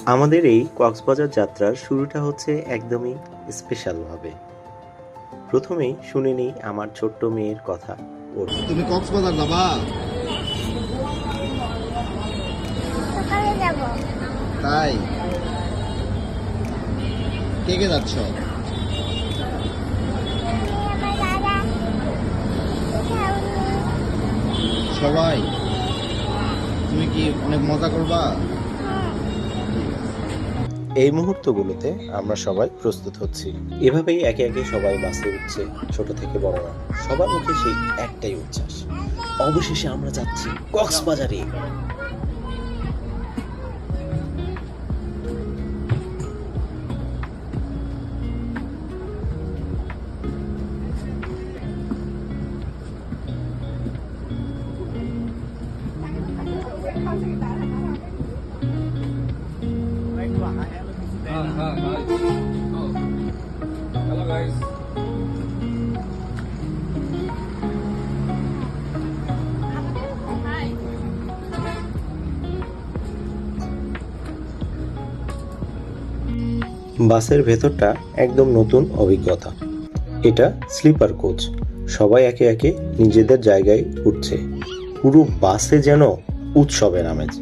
আমাদের এই কক্সবাজার যাত্রার শুরুটা হচ্ছে একদমই স্পেশালভাবে। প্রথমেই শুনে নিই আমার ছোট্ট মেয়ের কথা। ওর তুমি কক্সবাজার যাবা? সকালে যাব। তাই? কে কে যাচ্ছ? আমার দাদা, শাওনি। সবাই? তুমি কি অনেক মজা করবা? এই মুহূর্তগুলোতে আমরা সবাই প্রস্তুত হচ্ছি। এভাবেই একে একে সবাই বাসে উঠছে, ছোট থেকে বড়রা। সবার মুখে সেই একটাই উচ্ছ্বাস, অবশেষে আমরা যাচ্ছি কক্সবাজারে। Hello guys. বাসের ভেতরটা একদম নতুন অভিজ্ঞতা। এটা স্লিপার কোচ, সবাই একে একে নিজেদের জায়গায় উঠছে। পুরো বাসে যেন উৎসবের আমেজ।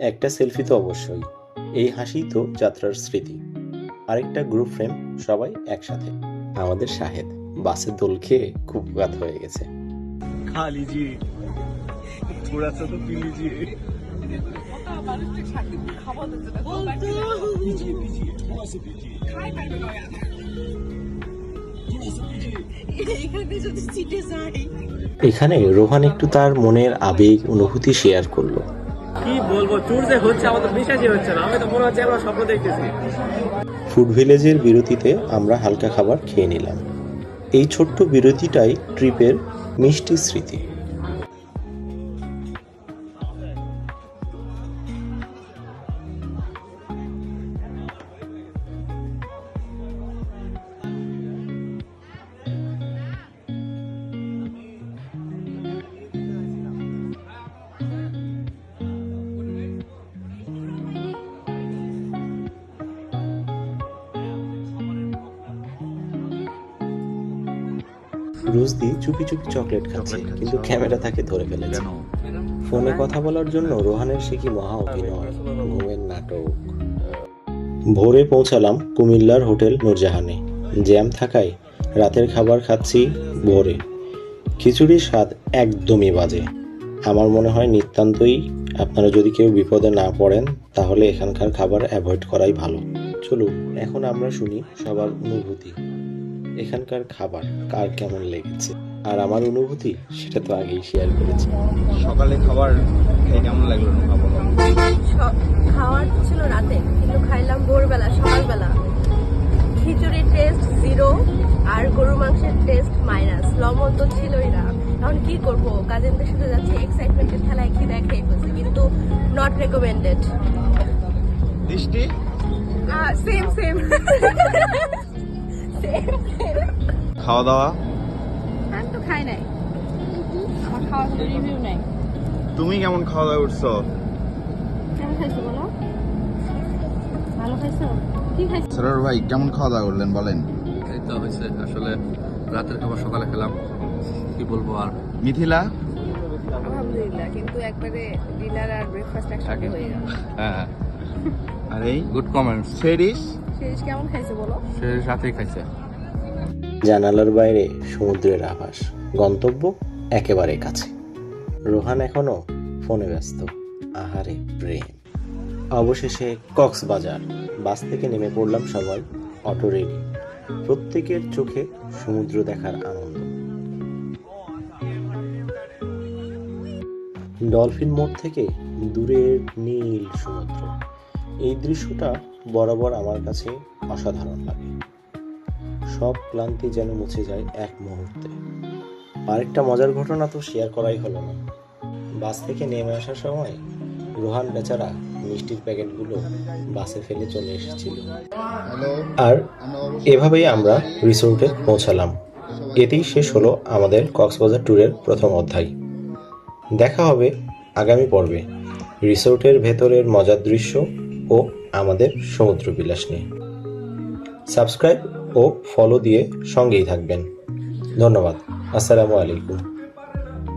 একটা সেলফি তো অবশ্যই, এই হাসি তো যাত্রার স্মৃতি। আরেকটা গ্রুপ ফ্রেম, সবাই একসাথে। আমাদের শাহেদ বাসে দোল খেয়ে খুব গাত হয়ে গেছে। खा लीजिए, थोड़ा सा तो पी लीजिए। पीजिए पीजिए, थोड़ा सा पीजिए। এখানে রোহান একটু তার মনের আবেগ অনুভূতি শেয়ার করলো। কি বলবো, ট্যুর যে হচ্ছে আমাদের বিশ্বাসই হচ্ছে না। আমি তো মনে হচ্ছে আমরা স্বপ্ন দেখতেছি। ফুড ভিলেজের বিরতিতে আমরা হালকা খাবার খেয়ে নিলাম। এই ছোট্ট বিরতিটাই ট্রিপের মিষ্টি স্মৃতি। রোজদি চুপি চুপি চকলেট খাচ্ছে, কিন্তু ক্যামেরা তাকে ধরে ফেলেছে। ফোনে কথা বলার জন্য রোহানের সে কি মহা অভিনয়, ঘুমের নাটক। ভোরে পৌঁছালাম কুমিল্লার হোটেল নূরজাহানে। জ্যাম থাকায় রাতের খাবার খাচ্ছি ভোরে। খিচুড়ির স্বাদ একদমই বাজে। আমার মনে হয় নিতান্তই আপনারা যদি কেউ বিপদে না পড়েন তাহলে এখানকার খাবার অ্যাভয়েড করাই ভালো। চলুন এখন আমরা শুনি সবার অনুভূতি। এখানকার খাবার কার কেমন লেগেছে, আর আমার অনুভূতি সেটা তো আগেই শেয়ার করেছি। সকালে খাবার খেয়ে কেমন লাগলো না বলো? খাওয়ার ছিল রাতে, কিন্তু খাইলাম ভোরবেলা, সকালবেলা। খিচুড়ির টেস্ট 0 আর গরুর মাংসের টেস্ট মাইনাস। লবণ তো ছিলই না। এখন কি করবো, কাজিনদের সাথে যাচ্ছি, এক্সাইটমেন্টের খেলায় কি দেখাই বলছে, কিন্তু নট রেকমেন্ডেড। দৃষ্টি সেম সেম। খাওয়া দাওয়া আমি তো খাই নাই, আমার খাওয়ার কোনো রিভিউ নাই। তুমি কেমন খাওয়া দাওয়া করছো? কেমন খাইছো বলো? ভালো খাইছো? কি খাইছো? সরোর ভাই কেমন খাওয়া দাওয়া করলেন বলেন? এই তো হয়েছে, আসলে রাতের খাবার সকালে খেলাম, কি বলবো আর। মিথিলা? আলহামদুলিল্লাহ, কিন্তু একবারে ডিনার আর ব্রেকফাস্ট একসাথে হয়ে গেল। হ্যাঁ, আর এই গুড কমেন্টস। শেরিস? শেষ কেমন খাইছো বলো? সে সাথেই খাইছে। জানালার বাইরে সমুদ্রের আভাস, গন্তব্য একেবারে কাছে। রোহান এখনো ফোনে ব্যস্ত। আহারে প্রেম। অবশেষে কক্সবাজার। বাস থেকে নেমে পড়লাম সবাই, অটো রেডি। প্রত্যেকের চোখে সমুদ্র দেখার আনন্দ। ডলফিন মোড় থেকে দূরের নীল সমুদ্র, এই দৃশ্যটা বরাবর আমার কাছে অসাধারণ লাগে। সব ক্লান্তি যেন মুছে যায় এক মুহূর্তে। আরেকটা মজার ঘটনা তো শেয়ার করাই হলো না। বাস থেকে নেমে আসার সময় রোহান বেচারা মিষ্টির প্যাকেটগুলো বাসে ফেলে চলে এসেছিল। হ্যালো আর এভাবেই আমরা রিসোর্টে পৌঁছালাম। এতেই শেষ হলো আমাদের কক্সবাজার ট্যুরের প্রথম অধ্যায়। দেখা হবে আগামী পর্বে রিসোর্টের ভেতরের মজার দৃশ্য ও আমাদের সমুদ্র বিলাস নিয়ে। সাবস্ক্রাইব ও ফলো দিয়ে সঙ্গেই থাকবেন। ধন্যবাদ। আসসালামু আলাইকুম।